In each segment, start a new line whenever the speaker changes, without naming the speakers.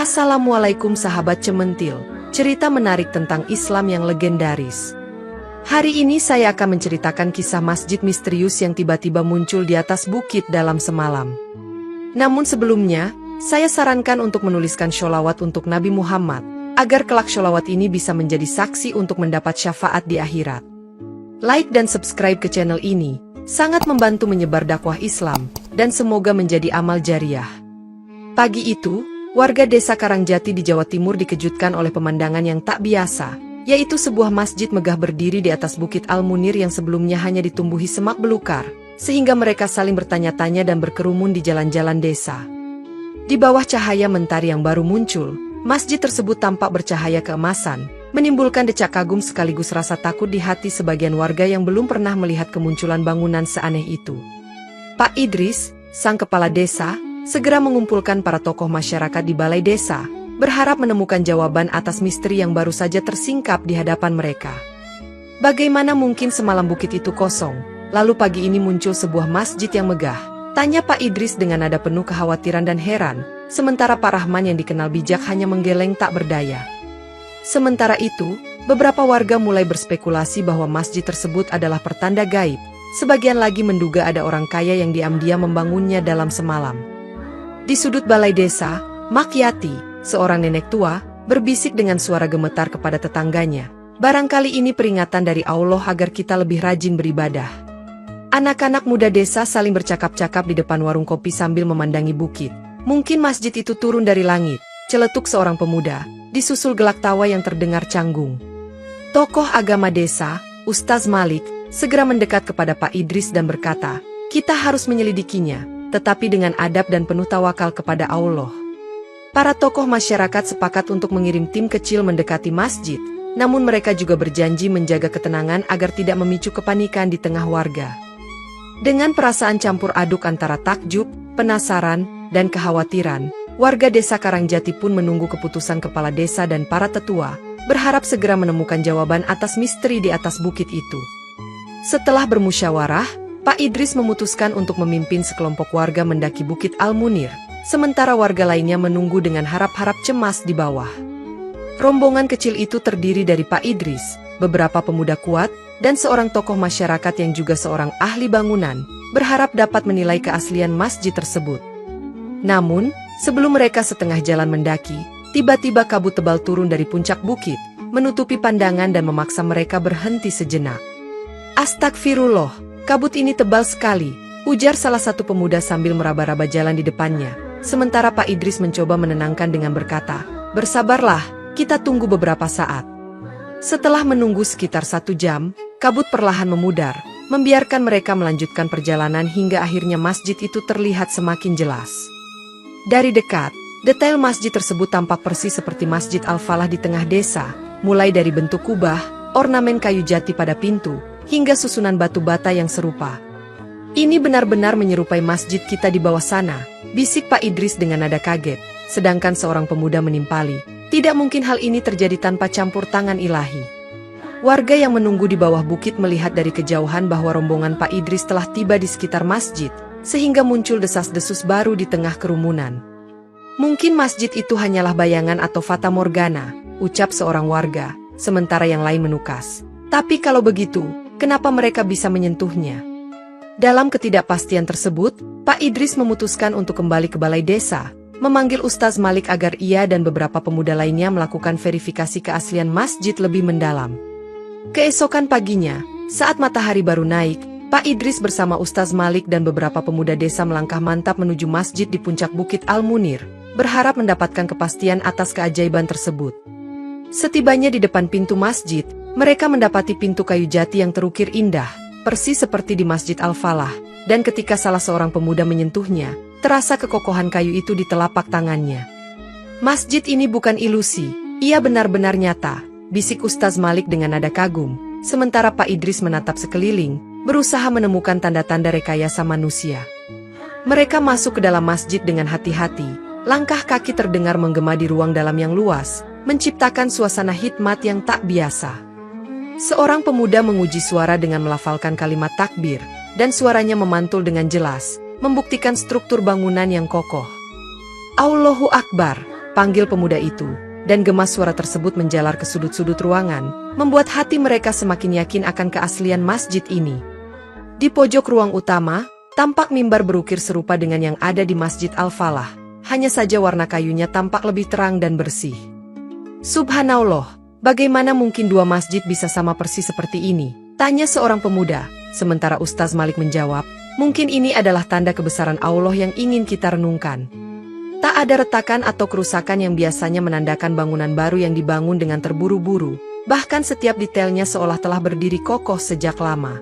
Assalamualaikum sahabat Cementil, cerita menarik tentang Islam yang legendaris. Hari ini saya akan menceritakan kisah masjid misterius yang tiba-tiba muncul di atas bukit dalam semalam. Namun sebelumnya, saya sarankan untuk menuliskan sholawat untuk Nabi Muhammad, agar kelak sholawat ini bisa menjadi saksi untuk mendapat syafaat di akhirat. Like dan subscribe ke channel ini, sangat membantu menyebar dakwah Islam, dan semoga menjadi amal jariah. Pagi itu, warga desa Karangjati di Jawa Timur dikejutkan oleh pemandangan yang tak biasa, yaitu sebuah masjid megah berdiri di atas Bukit Al-Munir yang sebelumnya hanya ditumbuhi semak belukar, sehingga mereka saling bertanya-tanya dan berkerumun di jalan-jalan desa. Di bawah cahaya mentari yang baru muncul, masjid tersebut tampak bercahaya keemasan, menimbulkan decak kagum sekaligus rasa takut di hati sebagian warga yang belum pernah melihat kemunculan bangunan seaneh itu. Pak Idris, sang kepala desa, segera mengumpulkan para tokoh masyarakat di balai desa, berharap menemukan jawaban atas misteri yang baru saja tersingkap di hadapan mereka. Bagaimana mungkin semalam bukit itu kosong, lalu pagi ini muncul sebuah masjid yang megah? Tanya Pak Idris dengan nada penuh kekhawatiran dan heran, sementara Pak Rahman yang dikenal bijak hanya menggeleng tak berdaya. Sementara itu, beberapa warga mulai berspekulasi bahwa masjid tersebut adalah pertanda gaib, sebagian lagi menduga ada orang kaya yang diam-diam membangunnya dalam semalam. Di sudut balai desa, Mak Yati, seorang nenek tua, berbisik dengan suara gemetar kepada tetangganya. Barangkali ini peringatan dari Allah agar kita lebih rajin beribadah. Anak-anak muda desa saling bercakap-cakap di depan warung kopi sambil memandangi bukit. Mungkin masjid itu turun dari langit, celetuk seorang pemuda, disusul gelak tawa yang terdengar canggung. Tokoh agama desa, Ustaz Malik, segera mendekat kepada Pak Idris dan berkata, "Kita harus menyelidikinya, tetapi dengan adab dan penuh tawakal kepada Allah." Para tokoh masyarakat sepakat untuk mengirim tim kecil mendekati masjid, namun mereka juga berjanji menjaga ketenangan agar tidak memicu kepanikan di tengah warga. Dengan perasaan campur aduk antara takjub, penasaran, dan kekhawatiran, warga desa Karangjati pun menunggu keputusan kepala desa dan para tetua, berharap segera menemukan jawaban atas misteri di atas bukit itu. Setelah bermusyawarah, Pak Idris memutuskan untuk memimpin sekelompok warga mendaki Bukit Al-Munir, sementara warga lainnya menunggu dengan harap-harap cemas di bawah. Rombongan kecil itu terdiri dari Pak Idris, beberapa pemuda kuat, dan seorang tokoh masyarakat yang juga seorang ahli bangunan, berharap dapat menilai keaslian masjid tersebut. Namun, sebelum mereka setengah jalan mendaki, tiba-tiba kabut tebal turun dari puncak bukit, menutupi pandangan dan memaksa mereka berhenti sejenak. "Astagfirullah, kabut ini tebal sekali," ujar salah satu pemuda sambil meraba-raba jalan di depannya. Sementara Pak Idris mencoba menenangkan dengan berkata, "Bersabarlah, kita tunggu beberapa saat." Setelah menunggu sekitar 1 jam, kabut perlahan memudar, membiarkan mereka melanjutkan perjalanan hingga akhirnya masjid itu terlihat semakin jelas. Dari dekat, detail masjid tersebut tampak persis seperti Masjid Al-Falah di tengah desa, mulai dari bentuk kubah, ornamen kayu jati pada pintu, hingga susunan batu bata yang serupa. "Ini benar-benar menyerupai masjid kita di bawah sana," bisik Pak Idris dengan nada kaget, sedangkan seorang pemuda menimpali, "Tidak mungkin hal ini terjadi tanpa campur tangan ilahi." Warga yang menunggu di bawah bukit melihat dari kejauhan bahwa rombongan Pak Idris telah tiba di sekitar masjid, sehingga muncul desas-desus baru di tengah kerumunan. "Mungkin masjid itu hanyalah bayangan atau fata morgana," ucap seorang warga, sementara yang lain menukas, "Tapi kalau begitu, kenapa mereka bisa menyentuhnya?" Dalam ketidakpastian tersebut, Pak Idris memutuskan untuk kembali ke balai desa, memanggil Ustaz Malik agar ia dan beberapa pemuda lainnya melakukan verifikasi keaslian masjid lebih mendalam. Keesokan paginya, saat matahari baru naik, Pak Idris bersama Ustaz Malik dan beberapa pemuda desa melangkah mantap menuju masjid di puncak Bukit Al-Munir, berharap mendapatkan kepastian atas keajaiban tersebut. Setibanya di depan pintu masjid, mereka mendapati pintu kayu jati yang terukir indah, persis seperti di Masjid Al-Falah, dan ketika salah seorang pemuda menyentuhnya, terasa kekokohan kayu itu di telapak tangannya. "Masjid ini bukan ilusi, ia benar-benar nyata," bisik Ustaz Malik dengan nada kagum, sementara Pak Idris menatap sekeliling, berusaha menemukan tanda-tanda rekayasa manusia. Mereka masuk ke dalam masjid dengan hati-hati, langkah kaki terdengar menggema di ruang dalam yang luas, menciptakan suasana hikmat yang tak biasa. Seorang pemuda menguji suara dengan melafalkan kalimat takbir, dan suaranya memantul dengan jelas, membuktikan struktur bangunan yang kokoh. "Allahu Akbar!" panggil pemuda itu, dan gemas suara tersebut menjalar ke sudut-sudut ruangan, membuat hati mereka semakin yakin akan keaslian masjid ini. Di pojok ruang utama, tampak mimbar berukir serupa dengan yang ada di Masjid Al-Falah, hanya saja warna kayunya tampak lebih terang dan bersih. Subhanallah, bagaimana mungkin dua masjid bisa sama persis seperti ini? Tanya seorang pemuda, sementara Ustaz Malik menjawab, mungkin ini adalah tanda kebesaran Allah yang ingin kita renungkan. Tak ada retakan atau kerusakan yang biasanya menandakan bangunan baru yang dibangun dengan terburu-buru, bahkan setiap detailnya seolah telah berdiri kokoh sejak lama.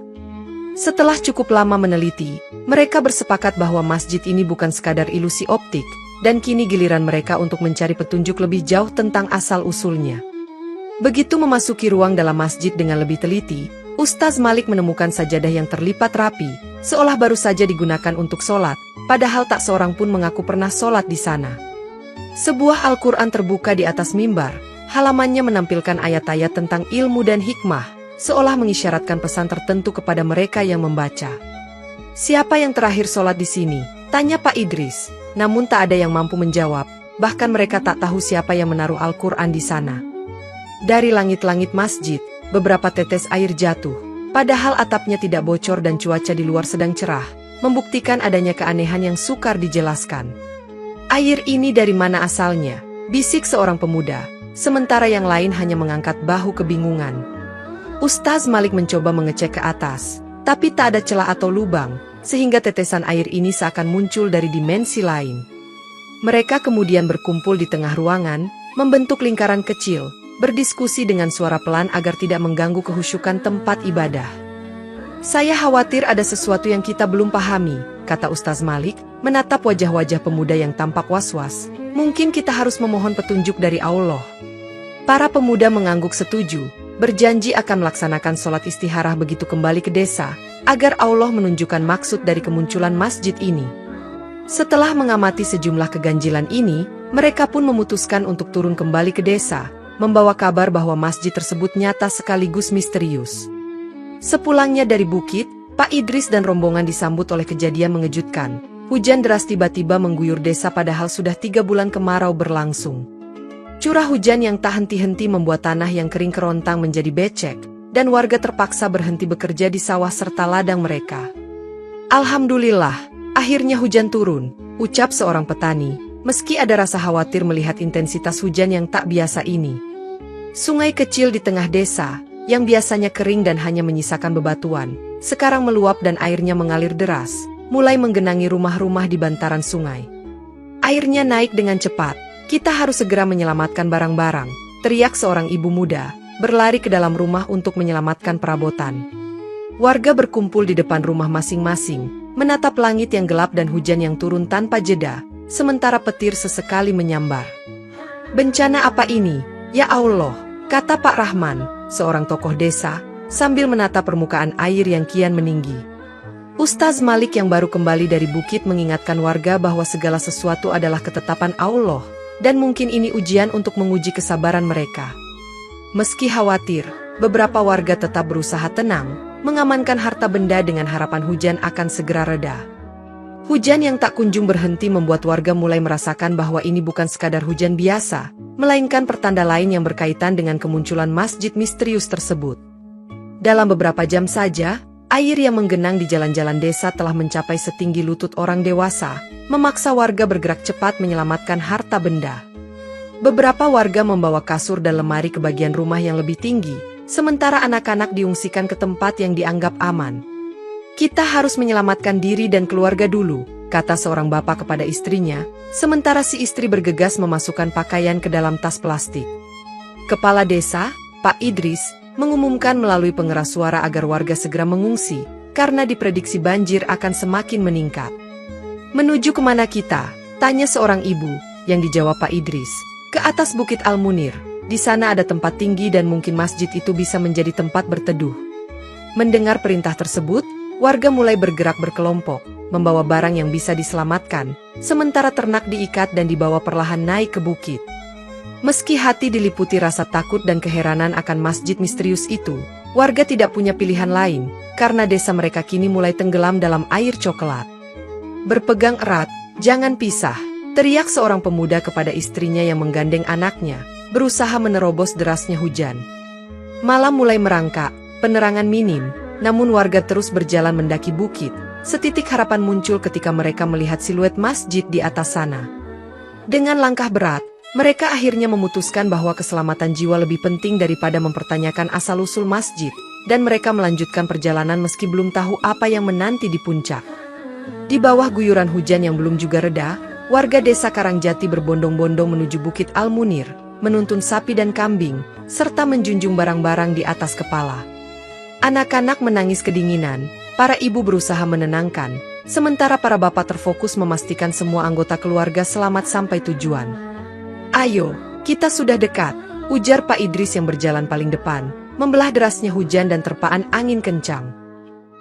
Setelah cukup lama meneliti, mereka bersepakat bahwa masjid ini bukan sekadar ilusi optik, dan kini giliran mereka untuk mencari petunjuk lebih jauh tentang asal-usulnya. Begitu memasuki ruang dalam masjid dengan lebih teliti, Ustaz Malik menemukan sajadah yang terlipat rapi, seolah baru saja digunakan untuk sholat, padahal tak seorang pun mengaku pernah sholat di sana. Sebuah Al-Quran terbuka di atas mimbar, halamannya menampilkan ayat-ayat tentang ilmu dan hikmah, seolah mengisyaratkan pesan tertentu kepada mereka yang membaca. Siapa yang terakhir sholat di sini? Tanya Pak Idris, namun tak ada yang mampu menjawab, bahkan mereka tak tahu siapa yang menaruh Al-Quran di sana. Dari langit-langit masjid, beberapa tetes air jatuh, padahal atapnya tidak bocor dan cuaca di luar sedang cerah, membuktikan adanya keanehan yang sukar dijelaskan. Air ini dari mana asalnya? Bisik seorang pemuda, sementara yang lain hanya mengangkat bahu kebingungan. Ustaz Malik mencoba mengecek ke atas, tapi tak ada celah atau lubang, sehingga tetesan air ini seakan muncul dari dimensi lain. Mereka kemudian berkumpul di tengah ruangan, membentuk lingkaran kecil, berdiskusi dengan suara pelan agar tidak mengganggu kehusyukan tempat ibadah. Saya khawatir ada sesuatu yang kita belum pahami, kata Ustaz Malik, menatap wajah-wajah pemuda yang tampak was-was. Mungkin kita harus memohon petunjuk dari Allah. Para pemuda mengangguk setuju, berjanji akan melaksanakan sholat istikharah begitu kembali ke desa, agar Allah menunjukkan maksud dari kemunculan masjid ini. Setelah mengamati sejumlah keganjilan ini, mereka pun memutuskan untuk turun kembali ke desa, membawa kabar bahwa masjid tersebut nyata sekaligus misterius. Sepulangnya dari bukit, Pak Idris dan rombongan disambut oleh kejadian mengejutkan. Hujan deras tiba-tiba mengguyur desa padahal sudah 3 bulan kemarau berlangsung. Curah hujan yang tak henti-henti membuat tanah yang kering kerontang menjadi becek, dan warga terpaksa berhenti bekerja di sawah serta ladang mereka. Alhamdulillah, akhirnya hujan turun, ucap seorang petani, meski ada rasa khawatir melihat intensitas hujan yang tak biasa ini. Sungai kecil di tengah desa, yang biasanya kering dan hanya menyisakan bebatuan, sekarang meluap dan airnya mengalir deras, mulai menggenangi rumah-rumah di bantaran sungai. Airnya naik dengan cepat, kita harus segera menyelamatkan barang-barang, teriak seorang ibu muda, berlari ke dalam rumah untuk menyelamatkan perabotan. Warga berkumpul di depan rumah masing-masing, menatap langit yang gelap dan hujan yang turun tanpa jeda, sementara petir sesekali menyambar. Bencana apa ini? Ya Allah, kata Pak Rahman, seorang tokoh desa, sambil menatap permukaan air yang kian meninggi. Ustaz Malik yang baru kembali dari bukit mengingatkan warga bahwa segala sesuatu adalah ketetapan Allah, dan mungkin ini ujian untuk menguji kesabaran mereka. Meski khawatir, beberapa warga tetap berusaha tenang, mengamankan harta benda dengan harapan hujan akan segera reda. Hujan yang tak kunjung berhenti membuat warga mulai merasakan bahwa ini bukan sekadar hujan biasa, melainkan pertanda lain yang berkaitan dengan kemunculan masjid misterius tersebut. Dalam beberapa jam saja, air yang menggenang di jalan-jalan desa telah mencapai setinggi lutut orang dewasa, memaksa warga bergerak cepat menyelamatkan harta benda. Beberapa warga membawa kasur dan lemari ke bagian rumah yang lebih tinggi, sementara anak-anak diungsikan ke tempat yang dianggap aman. Kita harus menyelamatkan diri dan keluarga dulu, kata seorang bapak kepada istrinya, sementara si istri bergegas memasukkan pakaian ke dalam tas plastik. Kepala desa, Pak Idris, mengumumkan melalui pengeras suara agar warga segera mengungsi, karena diprediksi banjir akan semakin meningkat. Menuju kemana kita? Tanya seorang ibu, yang dijawab Pak Idris. Ke atas Bukit Al-Munir, di sana ada tempat tinggi dan mungkin masjid itu bisa menjadi tempat berteduh. Mendengar perintah tersebut, warga mulai bergerak berkelompok, membawa barang yang bisa diselamatkan, sementara ternak diikat dan dibawa perlahan naik ke bukit. Meski hati diliputi rasa takut dan keheranan akan masjid misterius itu, warga tidak punya pilihan lain, karena desa mereka kini mulai tenggelam dalam air coklat. Berpegang erat, jangan pisah, teriak seorang pemuda kepada istrinya yang menggandeng anaknya, berusaha menerobos derasnya hujan. Malam mulai merangkak, penerangan minim, namun warga terus berjalan mendaki bukit. Setitik harapan muncul ketika mereka melihat siluet masjid di atas sana. Dengan langkah berat, mereka akhirnya memutuskan bahwa keselamatan jiwa lebih penting daripada mempertanyakan asal-usul masjid, dan mereka melanjutkan perjalanan meski belum tahu apa yang menanti di puncak. Di bawah guyuran hujan yang belum juga reda, warga desa Karangjati berbondong-bondong menuju Bukit Al-Munir, menuntun sapi dan kambing, serta menjunjung barang-barang di atas kepala. Anak-anak menangis kedinginan, para ibu berusaha menenangkan, sementara para bapak terfokus memastikan semua anggota keluarga selamat sampai tujuan. "Ayo, kita sudah dekat," ujar Pak Idris yang berjalan paling depan, membelah derasnya hujan dan terpaan angin kencang.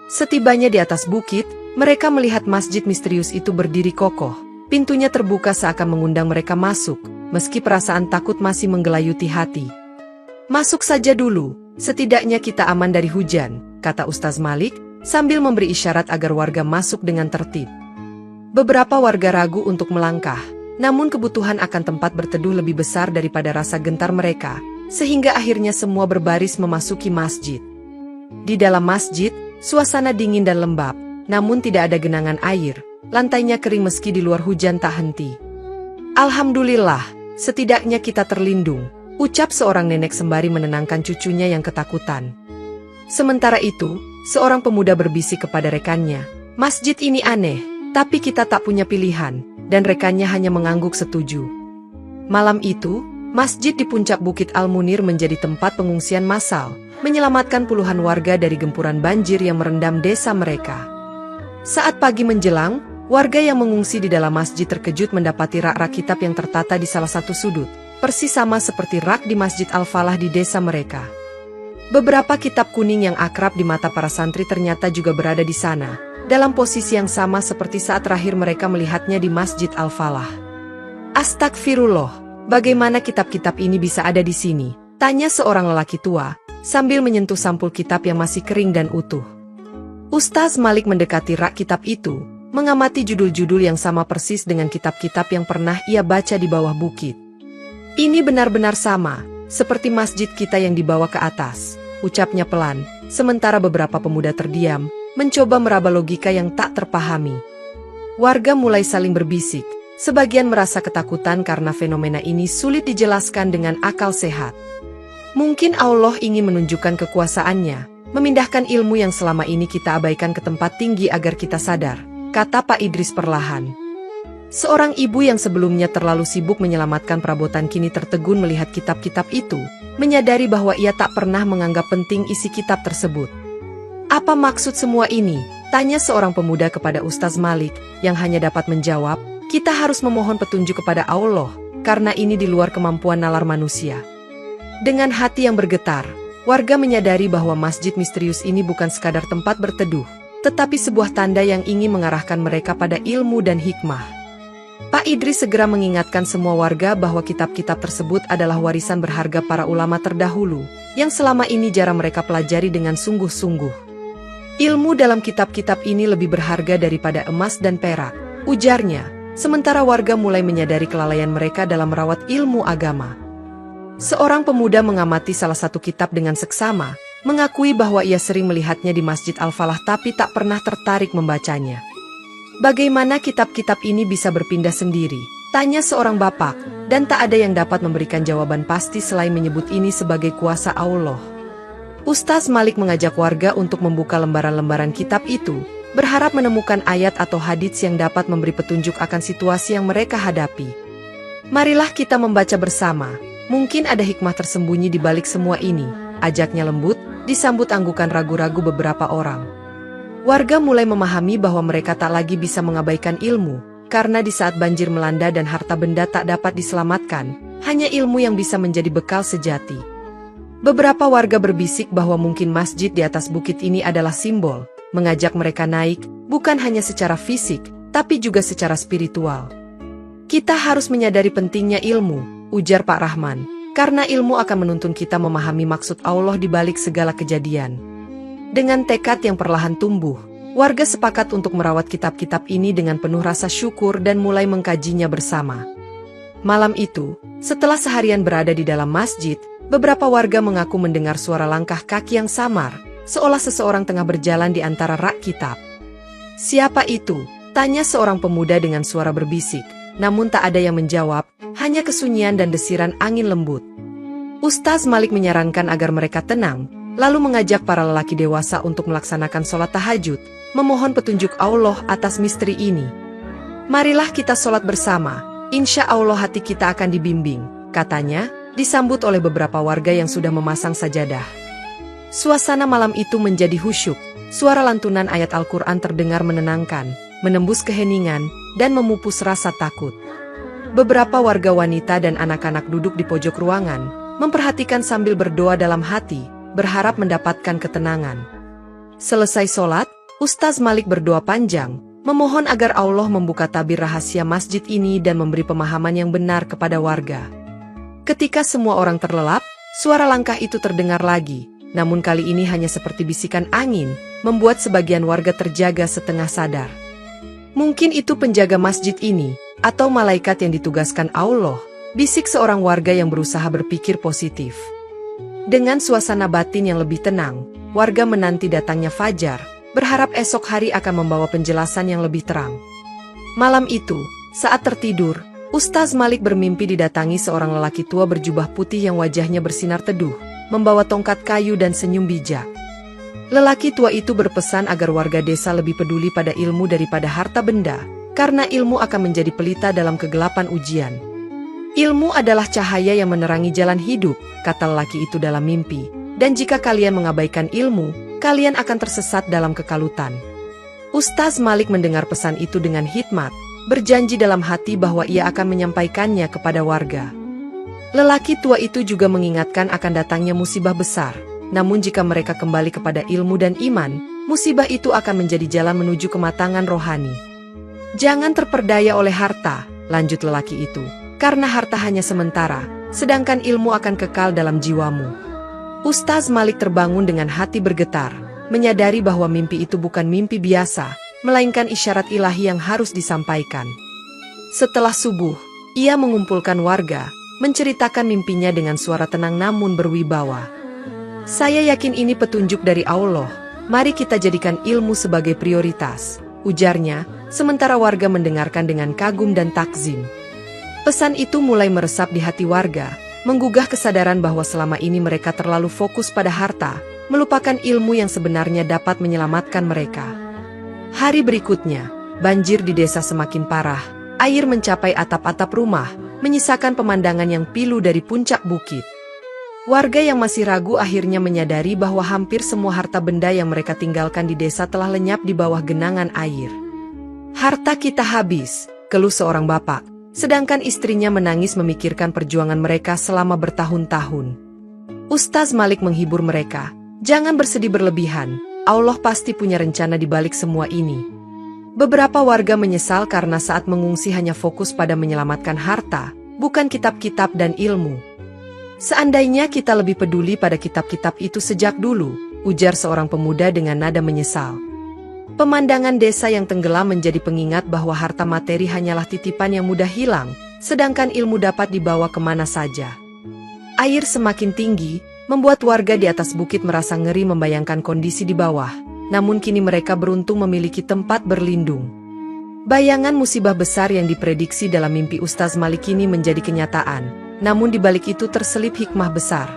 Setibanya di atas bukit, mereka melihat masjid misterius itu berdiri kokoh. Pintunya terbuka seakan mengundang mereka masuk, meski perasaan takut masih menggelayuti hati. "Masuk saja dulu, setidaknya kita aman dari hujan," kata Ustaz Malik, sambil memberi isyarat agar warga masuk dengan tertib. Beberapa warga ragu untuk melangkah, namun kebutuhan akan tempat berteduh lebih besar daripada rasa gentar mereka, sehingga akhirnya semua berbaris memasuki masjid. Di dalam masjid, suasana dingin dan lembab, namun tidak ada genangan air. Lantainya kering meski di luar hujan tak henti. "Alhamdulillah, setidaknya kita terlindung," ucap seorang nenek sembari menenangkan cucunya yang ketakutan. Sementara itu, seorang pemuda berbisik kepada rekannya, "Masjid ini aneh, tapi kita tak punya pilihan," dan rekannya hanya mengangguk setuju. Malam itu, masjid di puncak Bukit Al-Munir menjadi tempat pengungsian massal, menyelamatkan puluhan warga dari gempuran banjir yang merendam desa mereka. Saat pagi menjelang, warga yang mengungsi di dalam masjid terkejut mendapati rak-rak kitab yang tertata di salah satu sudut, persis sama seperti rak di Masjid Al-Falah di desa mereka. Beberapa kitab kuning yang akrab di mata para santri ternyata juga berada di sana, dalam posisi yang sama seperti saat terakhir mereka melihatnya di Masjid Al-Falah. "Astagfirullah, bagaimana kitab-kitab ini bisa ada di sini?" tanya seorang lelaki tua, sambil menyentuh sampul kitab yang masih kering dan utuh. Ustaz Malik mendekati rak kitab itu, mengamati judul-judul yang sama persis dengan kitab-kitab yang pernah ia baca di bawah bukit. "Ini benar-benar sama, seperti masjid kita yang dibawa ke atas," ucapnya pelan, sementara beberapa pemuda terdiam, mencoba meraba logika yang tak terpahami. Warga mulai saling berbisik, sebagian merasa ketakutan karena fenomena ini sulit dijelaskan dengan akal sehat. Mungkin Allah ingin menunjukkan kekuasaannya, memindahkan ilmu yang selama ini kita abaikan ke tempat tinggi agar kita sadar, kata Pak Idris perlahan. Seorang ibu yang sebelumnya terlalu sibuk menyelamatkan perabotan kini tertegun melihat kitab-kitab itu, menyadari bahwa ia tak pernah menganggap penting isi kitab tersebut. "Apa maksud semua ini?" tanya seorang pemuda kepada Ustaz Malik, yang hanya dapat menjawab, "Kita harus memohon petunjuk kepada Allah, karena ini di luar kemampuan nalar manusia." Dengan hati yang bergetar, warga menyadari bahwa masjid misterius ini bukan sekadar tempat berteduh, tetapi sebuah tanda yang ingin mengarahkan mereka pada ilmu dan hikmah. Pak Idris segera mengingatkan semua warga bahwa kitab-kitab tersebut adalah warisan berharga para ulama terdahulu, yang selama ini jarang mereka pelajari dengan sungguh-sungguh. "Ilmu dalam kitab-kitab ini lebih berharga daripada emas dan perak," ujarnya, sementara warga mulai menyadari kelalaian mereka dalam merawat ilmu agama. Seorang pemuda mengamati salah satu kitab dengan seksama, mengakui bahwa ia sering melihatnya di Masjid Al-Falah tapi tak pernah tertarik membacanya. "Bagaimana kitab-kitab ini bisa berpindah sendiri?" tanya seorang bapak, dan tak ada yang dapat memberikan jawaban pasti selain menyebut ini sebagai kuasa Allah. Ustaz Malik mengajak warga untuk membuka lembaran-lembaran kitab itu, berharap menemukan ayat atau hadits yang dapat memberi petunjuk akan situasi yang mereka hadapi. "Marilah kita membaca bersama. Mungkin ada hikmah tersembunyi di balik semua ini," ajaknya lembut, disambut anggukan ragu-ragu beberapa orang. Warga mulai memahami bahwa mereka tak lagi bisa mengabaikan ilmu, karena di saat banjir melanda dan harta benda tak dapat diselamatkan, hanya ilmu yang bisa menjadi bekal sejati. Beberapa warga berbisik bahwa mungkin masjid di atas bukit ini adalah simbol, mengajak mereka naik, bukan hanya secara fisik, tapi juga secara spiritual. "Kita harus menyadari pentingnya ilmu," ujar Pak Rahman, "karena ilmu akan menuntun kita memahami maksud Allah di balik segala kejadian." Dengan tekad yang perlahan tumbuh, Warga sepakat untuk merawat kitab-kitab ini dengan penuh rasa syukur dan mulai mengkajinya bersama. Malam itu, setelah seharian berada di dalam masjid, beberapa warga mengaku mendengar suara langkah kaki yang samar, seolah seseorang tengah berjalan di antara rak kitab. "Siapa itu?" tanya seorang pemuda dengan suara berbisik, namun tak ada yang menjawab, hanya kesunyian dan desiran angin lembut. Ustaz Malik menyarankan agar mereka tenang, lalu mengajak para lelaki dewasa untuk melaksanakan sholat tahajud, memohon petunjuk Allah atas misteri ini. "Marilah kita sholat bersama, insya Allah hati kita akan dibimbing," katanya, disambut oleh beberapa warga yang sudah memasang sajadah. Suasana malam itu menjadi khusyuk, suara lantunan ayat Al-Quran terdengar menenangkan, menembus keheningan, dan memupus rasa takut. Beberapa warga wanita dan anak-anak duduk di pojok ruangan, memperhatikan sambil berdoa dalam hati, berharap mendapatkan ketenangan. Selesai sholat, Ustaz Malik berdoa panjang, memohon agar Allah membuka tabir rahasia masjid ini dan memberi pemahaman yang benar kepada warga. Ketika semua orang terlelap, suara langkah itu terdengar lagi, namun kali ini hanya seperti bisikan angin, membuat sebagian warga terjaga setengah sadar. "Mungkin itu penjaga masjid ini, atau malaikat yang ditugaskan Allah," bisik seorang warga yang berusaha berpikir positif. Dengan suasana batin yang lebih tenang, warga menanti datangnya fajar, berharap esok hari akan membawa penjelasan yang lebih terang. Malam itu, saat tertidur, Ustaz Malik bermimpi didatangi seorang lelaki tua berjubah putih yang wajahnya bersinar teduh, membawa tongkat kayu dan senyum bijak. Lelaki tua itu berpesan agar warga desa lebih peduli pada ilmu daripada harta benda, karena ilmu akan menjadi pelita dalam kegelapan ujian. "Ilmu adalah cahaya yang menerangi jalan hidup," kata lelaki itu dalam mimpi, "dan jika kalian mengabaikan ilmu, kalian akan tersesat dalam kekalutan." Ustaz Malik mendengar pesan itu dengan hikmat, berjanji dalam hati bahwa ia akan menyampaikannya kepada warga. Lelaki tua itu juga mengingatkan akan datangnya musibah besar, namun jika mereka kembali kepada ilmu dan iman, musibah itu akan menjadi jalan menuju kematangan rohani. "Jangan terperdaya oleh harta," lanjut lelaki itu, "karena harta hanya sementara, sedangkan ilmu akan kekal dalam jiwamu." Ustaz Malik terbangun dengan hati bergetar, menyadari bahwa mimpi itu bukan mimpi biasa, melainkan isyarat ilahi yang harus disampaikan. Setelah subuh, ia mengumpulkan warga, menceritakan mimpinya dengan suara tenang namun berwibawa. "Saya yakin ini petunjuk dari Allah, mari kita jadikan ilmu sebagai prioritas," ujarnya, sementara warga mendengarkan dengan kagum dan takzim. Pesan itu mulai meresap di hati warga, menggugah kesadaran bahwa selama ini mereka terlalu fokus pada harta, melupakan ilmu yang sebenarnya dapat menyelamatkan mereka. Hari berikutnya, banjir di desa semakin parah, air mencapai atap-atap rumah, menyisakan pemandangan yang pilu dari puncak bukit. Warga yang masih ragu akhirnya menyadari bahwa hampir semua harta benda yang mereka tinggalkan di desa telah lenyap di bawah genangan air. "Harta kita habis," keluh seorang bapak, sedangkan istrinya menangis memikirkan perjuangan mereka selama bertahun-tahun. Ustaz Malik menghibur mereka, "Jangan bersedih berlebihan, Allah pasti punya rencana di balik semua ini." Beberapa warga menyesal karena saat mengungsi hanya fokus pada menyelamatkan harta, bukan kitab-kitab dan ilmu. "Seandainya kita lebih peduli pada kitab-kitab itu sejak dulu," ujar seorang pemuda dengan nada menyesal. Pemandangan desa yang tenggelam menjadi pengingat bahwa harta materi hanyalah titipan yang mudah hilang, sedangkan ilmu dapat dibawa kemana saja. Air semakin tinggi, membuat warga di atas bukit merasa ngeri membayangkan kondisi di bawah, namun kini mereka beruntung memiliki tempat berlindung. Bayangan musibah besar yang diprediksi dalam mimpi Ustaz Malik ini menjadi kenyataan, namun di balik itu terselip hikmah besar.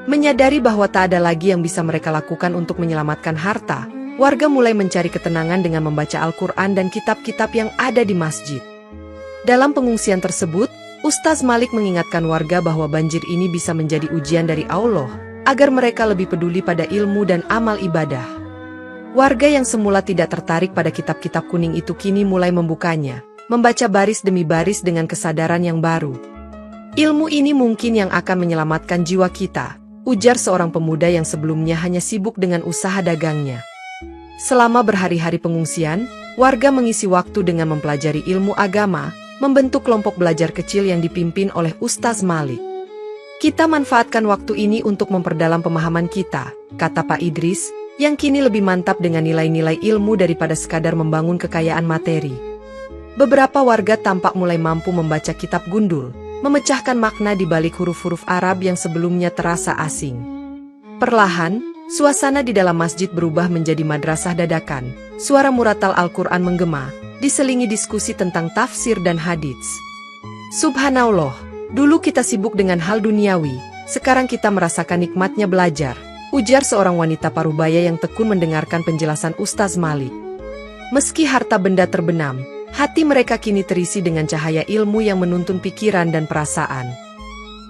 Menyadari bahwa tak ada lagi yang bisa mereka lakukan untuk menyelamatkan harta, warga mulai mencari ketenangan dengan membaca Al-Quran dan kitab-kitab yang ada di masjid. Dalam pengungsian tersebut, Ustaz Malik mengingatkan warga bahwa banjir ini bisa menjadi ujian dari Allah, agar mereka lebih peduli pada ilmu dan amal ibadah. Warga yang semula tidak tertarik pada kitab-kitab kuning itu kini mulai membukanya, membaca baris demi baris dengan kesadaran yang baru. "Ilmu ini mungkin yang akan menyelamatkan jiwa kita," ujar seorang pemuda yang sebelumnya hanya sibuk dengan usaha dagangnya. Selama berhari-hari pengungsian, warga mengisi waktu dengan mempelajari ilmu agama, membentuk kelompok belajar kecil yang dipimpin oleh Ustaz Malik. "Kita manfaatkan waktu ini untuk memperdalam pemahaman kita," kata Pak Idris, yang kini lebih mantap dengan nilai-nilai ilmu daripada sekadar membangun kekayaan materi. Beberapa warga tampak mulai mampu membaca kitab gundul, memecahkan makna di balik huruf-huruf Arab yang sebelumnya terasa asing. Perlahan, suasana di dalam masjid berubah menjadi madrasah dadakan. Suara muratal Al-Quran menggema, diselingi diskusi tentang tafsir dan hadits. Subhanallah, dulu kita sibuk dengan hal duniawi, sekarang kita merasakan nikmatnya belajar, ujar seorang wanita parubaya yang tekun mendengarkan penjelasan Ustaz Malik. Meski harta benda terbenam, hati mereka kini terisi dengan cahaya ilmu yang menuntun pikiran dan perasaan.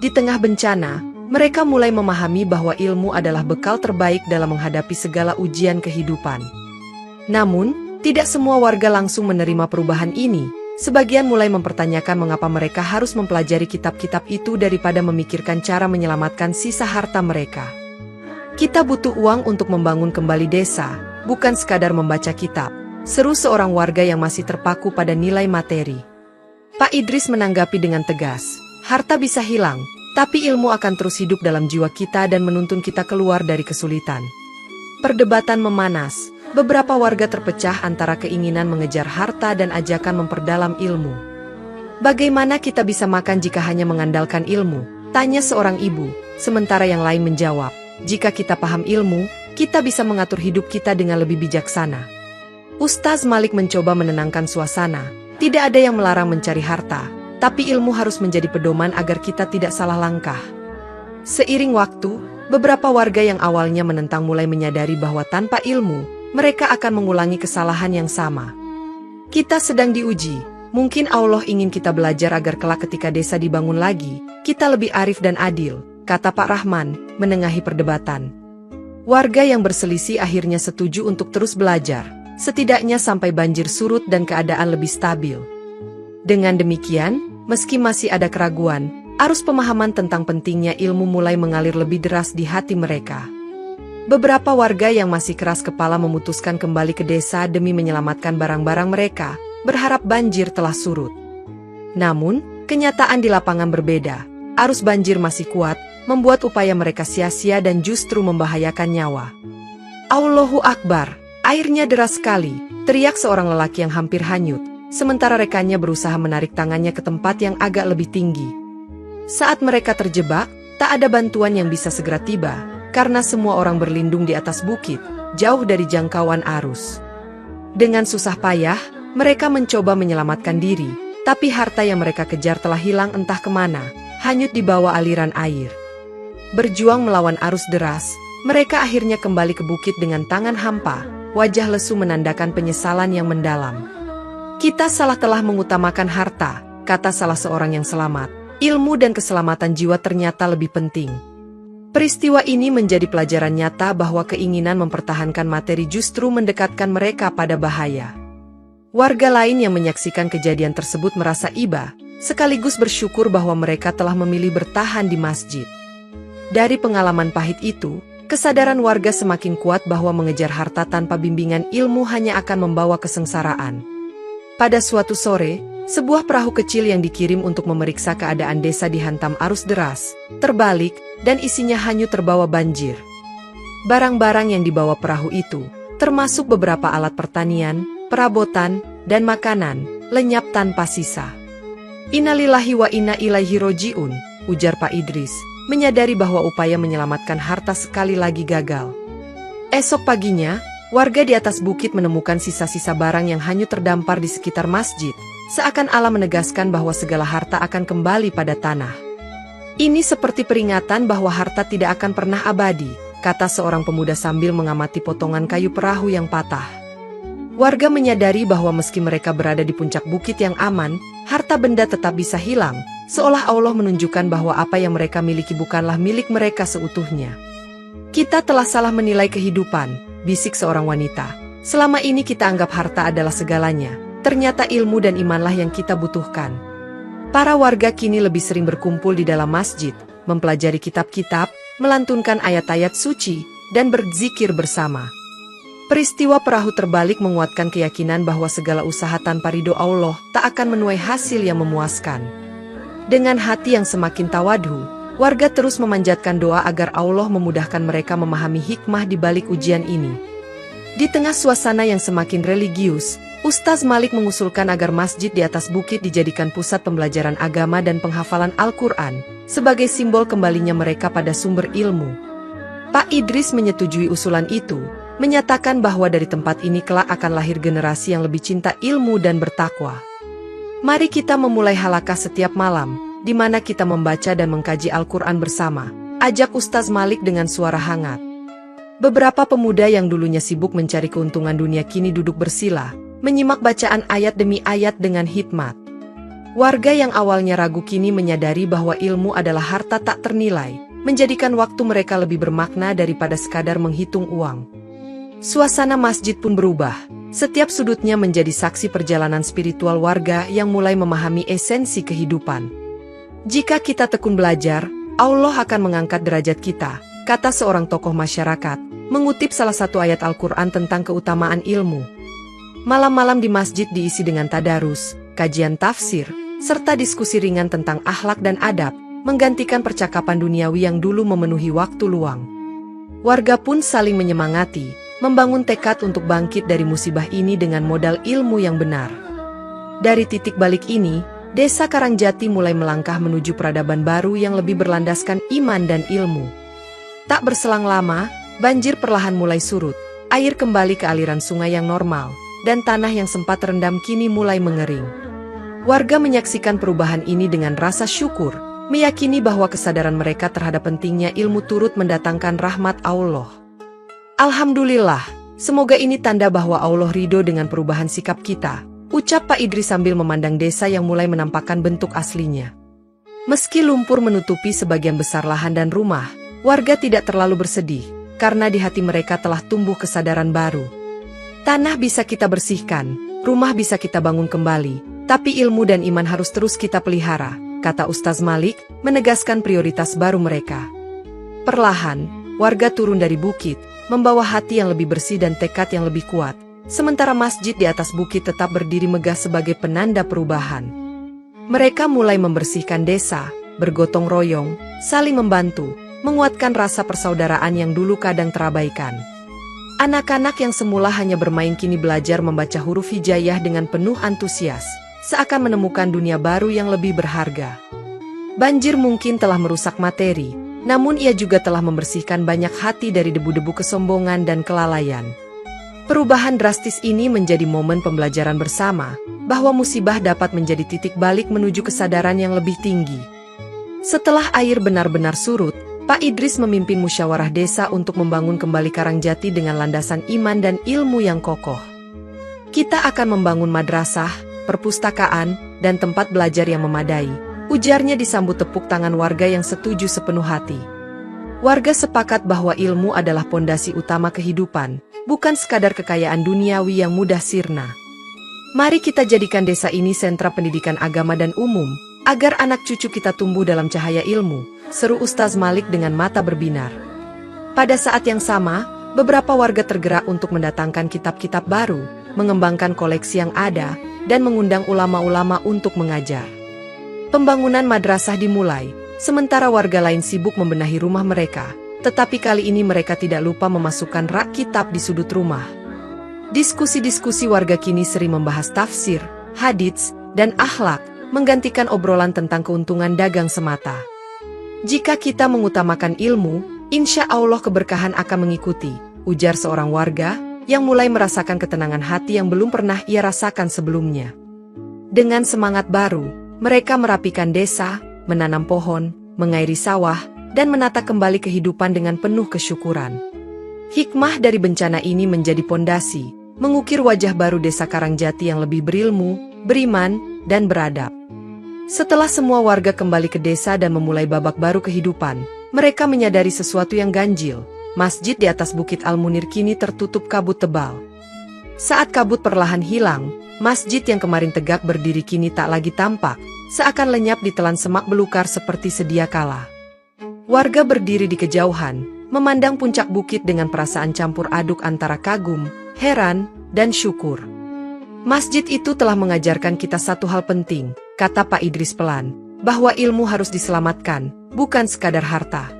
Di tengah bencana, mereka mulai memahami bahwa ilmu adalah bekal terbaik dalam menghadapi segala ujian kehidupan. Namun, tidak semua warga langsung menerima perubahan ini. Sebagian mulai mempertanyakan mengapa mereka harus mempelajari kitab-kitab itu daripada memikirkan cara menyelamatkan sisa harta mereka. Kita butuh uang untuk membangun kembali desa, bukan sekadar membaca kitab, seru seorang warga yang masih terpaku pada nilai materi. Pak Idris menanggapi dengan tegas, harta bisa hilang, tapi ilmu akan terus hidup dalam jiwa kita dan menuntun kita keluar dari kesulitan. Perdebatan memanas. Beberapa warga terpecah antara keinginan mengejar harta dan ajakan memperdalam ilmu. Bagaimana kita bisa makan jika hanya mengandalkan ilmu? Tanya seorang ibu, sementara yang lain menjawab, jika kita paham ilmu, kita bisa mengatur hidup kita dengan lebih bijaksana. Ustaz Malik mencoba menenangkan suasana, tidak ada yang melarang mencari harta, tapi ilmu harus menjadi pedoman agar kita tidak salah langkah. Seiring waktu, beberapa warga yang awalnya menentang mulai menyadari bahwa tanpa ilmu, mereka akan mengulangi kesalahan yang sama. Kita sedang diuji, mungkin Allah ingin kita belajar agar kelak ketika desa dibangun lagi, kita lebih arif dan adil, kata Pak Rahman, menengahi perdebatan. Warga yang berselisih akhirnya setuju untuk terus belajar, setidaknya sampai banjir surut dan keadaan lebih stabil. Dengan demikian, meski masih ada keraguan, arus pemahaman tentang pentingnya ilmu mulai mengalir lebih deras di hati mereka. Beberapa warga yang masih keras kepala memutuskan kembali ke desa demi menyelamatkan barang-barang mereka, berharap banjir telah surut. Namun, kenyataan di lapangan berbeda. Arus banjir masih kuat, membuat upaya mereka sia-sia dan justru membahayakan nyawa. Allahu Akbar, airnya deras sekali, teriak seorang lelaki yang hampir hanyut, sementara rekannya berusaha menarik tangannya ke tempat yang agak lebih tinggi. Saat mereka terjebak, tak ada bantuan yang bisa segera tiba, karena semua orang berlindung di atas bukit, jauh dari jangkauan arus. Dengan susah payah, mereka mencoba menyelamatkan diri, tapi harta yang mereka kejar telah hilang entah kemana, hanyut di bawah aliran air. Berjuang melawan arus deras, mereka akhirnya kembali ke bukit dengan tangan hampa, wajah lesu menandakan penyesalan yang mendalam. Kita salah telah mengutamakan harta, kata salah seorang yang selamat. Ilmu dan keselamatan jiwa ternyata lebih penting. Peristiwa ini menjadi pelajaran nyata bahwa keinginan mempertahankan materi justru mendekatkan mereka pada bahaya. Warga lain yang menyaksikan kejadian tersebut merasa iba, sekaligus bersyukur bahwa mereka telah memilih bertahan di masjid. Dari pengalaman pahit itu, kesadaran warga semakin kuat bahwa mengejar harta tanpa bimbingan ilmu hanya akan membawa kesengsaraan. Pada suatu sore, sebuah perahu kecil yang dikirim untuk memeriksa keadaan desa dihantam arus deras, terbalik, dan isinya hanyut terbawa banjir. Barang-barang yang dibawa perahu itu, termasuk beberapa alat pertanian, perabotan, dan makanan, lenyap tanpa sisa. Innalillahi wa inna ilaihi roji'un, ujar Pak Idris, menyadari bahwa upaya menyelamatkan harta sekali lagi gagal. Esok paginya, warga di atas bukit menemukan sisa-sisa barang yang hanyut terdampar di sekitar masjid, seakan Allah menegaskan bahwa segala harta akan kembali pada tanah. Ini seperti peringatan bahwa harta tidak akan pernah abadi, kata seorang pemuda sambil mengamati potongan kayu perahu yang patah. Warga menyadari bahwa meski mereka berada di puncak bukit yang aman, harta benda tetap bisa hilang, seolah Allah menunjukkan bahwa apa yang mereka miliki bukanlah milik mereka seutuhnya. Kita telah salah menilai kehidupan, bisik seorang wanita. Selama ini kita anggap harta adalah segalanya, ternyata ilmu dan imanlah yang kita butuhkan. Para warga kini lebih sering berkumpul di dalam masjid, mempelajari kitab-kitab, melantunkan ayat-ayat suci, dan berzikir bersama. Peristiwa perahu terbalik menguatkan keyakinan bahwa segala usaha tanpa ridho Allah tak akan menuai hasil yang memuaskan. Dengan hati yang semakin tawadhu, Warga terus memanjatkan doa agar Allah memudahkan mereka memahami hikmah di balik ujian ini. Di tengah suasana yang semakin religius, Ustaz Malik mengusulkan agar masjid di atas bukit dijadikan pusat pembelajaran agama dan penghafalan Al-Quran, sebagai simbol kembalinya mereka pada sumber ilmu. Pak Idris menyetujui usulan itu, menyatakan bahwa dari tempat ini kelak akan lahir generasi yang lebih cinta ilmu dan bertakwa. Mari kita memulai halakah setiap malam, di mana kita membaca dan mengkaji Al-Quran bersama, ajak Ustaz Malik dengan suara hangat. Beberapa pemuda yang dulunya sibuk mencari keuntungan dunia kini duduk bersila, menyimak bacaan ayat demi ayat dengan hikmat. Warga yang awalnya ragu kini menyadari bahwa ilmu adalah harta tak ternilai, menjadikan waktu mereka lebih bermakna daripada sekadar menghitung uang. Suasana masjid pun berubah, setiap sudutnya menjadi saksi perjalanan spiritual warga yang mulai memahami esensi kehidupan. Jika kita tekun belajar, Allah akan mengangkat derajat kita, kata seorang tokoh masyarakat, mengutip salah satu ayat Al-Quran tentang keutamaan ilmu. Malam-malam di masjid diisi dengan tadarus, kajian tafsir, serta diskusi ringan tentang akhlak dan adab, menggantikan percakapan duniawi yang dulu memenuhi waktu luang. Warga pun saling menyemangati, membangun tekad untuk bangkit dari musibah ini dengan modal ilmu yang benar. Dari titik balik ini, Desa Karangjati mulai melangkah menuju peradaban baru yang lebih berlandaskan iman dan ilmu. Tak berselang lama, banjir perlahan mulai surut, air kembali ke aliran sungai yang normal, dan tanah yang sempat terendam kini mulai mengering. Warga menyaksikan perubahan ini dengan rasa syukur, meyakini bahwa kesadaran mereka terhadap pentingnya ilmu turut mendatangkan rahmat Allah. Alhamdulillah, semoga ini tanda bahwa Allah ridho dengan perubahan sikap kita, ucap Pak Idris sambil memandang desa yang mulai menampakkan bentuk aslinya. Meski lumpur menutupi sebagian besar lahan dan rumah, warga tidak terlalu bersedih, karena di hati mereka telah tumbuh kesadaran baru. Tanah bisa kita bersihkan, rumah bisa kita bangun kembali, tapi ilmu dan iman harus terus kita pelihara, kata Ustaz Malik, menegaskan prioritas baru mereka. Perlahan, warga turun dari bukit, membawa hati yang lebih bersih dan tekad yang lebih kuat. Sementara masjid di atas bukit tetap berdiri megah sebagai penanda perubahan. Mereka mulai membersihkan desa, bergotong royong, saling membantu, menguatkan rasa persaudaraan yang dulu kadang terabaikan. Anak-anak yang semula hanya bermain kini belajar membaca huruf hijaiyah dengan penuh antusias, seakan menemukan dunia baru yang lebih berharga. Banjir mungkin telah merusak materi, namun ia juga telah membersihkan banyak hati dari debu-debu kesombongan dan kelalaian. Perubahan drastis ini menjadi momen pembelajaran bersama, bahwa musibah dapat menjadi titik balik menuju kesadaran yang lebih tinggi. Setelah air benar-benar surut, Pak Idris memimpin musyawarah desa untuk membangun kembali Karangjati dengan landasan iman dan ilmu yang kokoh. Kita akan membangun madrasah, perpustakaan, dan tempat belajar yang memadai, ujarnya disambut tepuk tangan warga yang setuju sepenuh hati. Warga sepakat bahwa ilmu adalah pondasi utama kehidupan, bukan sekadar kekayaan duniawi yang mudah sirna. Mari kita jadikan desa ini sentra pendidikan agama dan umum, agar anak cucu kita tumbuh dalam cahaya ilmu, seru Ustaz Malik dengan mata berbinar. Pada saat yang sama, beberapa warga tergerak untuk mendatangkan kitab-kitab baru, mengembangkan koleksi yang ada, dan mengundang ulama-ulama untuk mengajar. Pembangunan madrasah dimulai, sementara warga lain sibuk membenahi rumah mereka, tetapi kali ini mereka tidak lupa memasukkan rak kitab di sudut rumah. Diskusi-diskusi warga kini sering membahas tafsir, hadits, dan akhlak, menggantikan obrolan tentang keuntungan dagang semata. Jika kita mengutamakan ilmu, insya Allah keberkahan akan mengikuti, ujar seorang warga, yang mulai merasakan ketenangan hati yang belum pernah ia rasakan sebelumnya. Dengan semangat baru, mereka merapikan desa, menanam pohon, mengairi sawah, dan menata kembali kehidupan dengan penuh kesyukuran. Hikmah dari bencana ini menjadi pondasi, mengukir wajah baru desa Karangjati yang lebih berilmu, beriman, dan beradab. Setelah semua warga kembali ke desa dan memulai babak baru kehidupan, mereka menyadari sesuatu yang ganjil. Masjid di atas Bukit Al-Munir kini tertutup kabut tebal. Saat kabut perlahan hilang, masjid yang kemarin tegak berdiri kini tak lagi tampak, seakan lenyap ditelan semak belukar seperti sedia kala. Warga berdiri di kejauhan, memandang puncak bukit dengan perasaan campur aduk antara kagum, heran, dan syukur. Masjid itu telah mengajarkan kita satu hal penting, kata Pak Idris pelan. bahwa ilmu harus diselamatkan, bukan sekadar harta.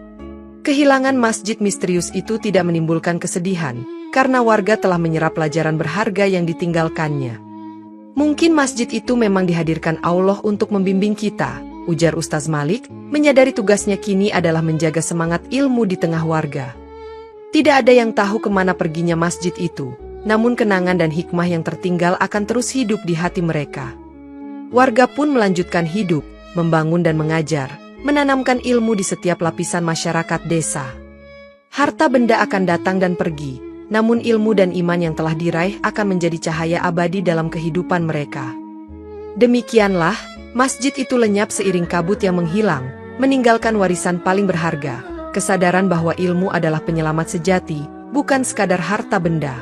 Kehilangan masjid misterius itu tidak menimbulkan kesedihan, karena warga telah menyerap pelajaran berharga yang ditinggalkannya. Mungkin masjid itu memang dihadirkan Allah untuk membimbing kita, ujar Ustaz Malik, menyadari tugasnya kini adalah menjaga semangat ilmu di tengah warga. Tidak ada yang tahu kemana perginya masjid itu, namun kenangan dan hikmah yang tertinggal akan terus hidup di hati mereka. Warga pun melanjutkan hidup, membangun dan mengajar, menanamkan ilmu di setiap lapisan masyarakat desa. Harta benda akan datang dan pergi, namun ilmu dan iman yang telah diraih akan menjadi cahaya abadi dalam kehidupan mereka. Demikianlah, masjid itu lenyap seiring kabut yang menghilang, meninggalkan warisan paling berharga, kesadaran bahwa ilmu adalah penyelamat sejati, bukan sekadar harta benda.